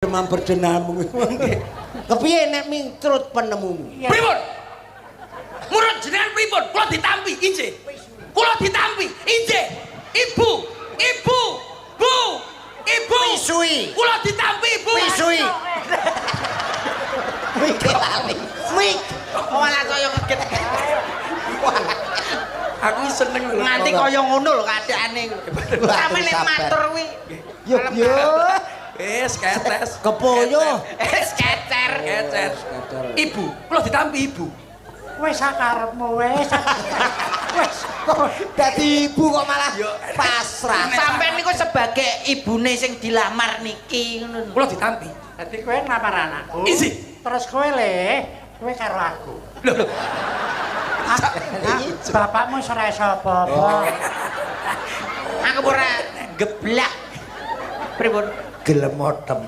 demam berdenamu. Kepiye nek mingkrut penemumu? Pripun? Murut jenengan pripun? Kula ditampi injih. Kula ditampi injih. Ibu, ibu, bu, ibu. Wisui. Kula ditampi ibu. Wisui. Wik lali. Wik. Malah kaya ngeget. Aku seneng lho. Nganti kaya ngono lho keadaane. Sampe nek matur kuwi. Yo yo. Wis ketes. Kepoyo. Kecer. Kecer. Ibu, kula ditampi ibu. Wis sakarepmu wis. Wes kok dadi ibu kok malah pasrah. Sampeyan niku sebagai ibune sing dilamar niki ngono. Kula ditampi. Dadi kowe nglamar anakku. Isi. Terus kowe kowe karo aku. Lho lho. Bapakmu ora iso apa-apa. Aku ora geblak. Pripun? Gelem modem.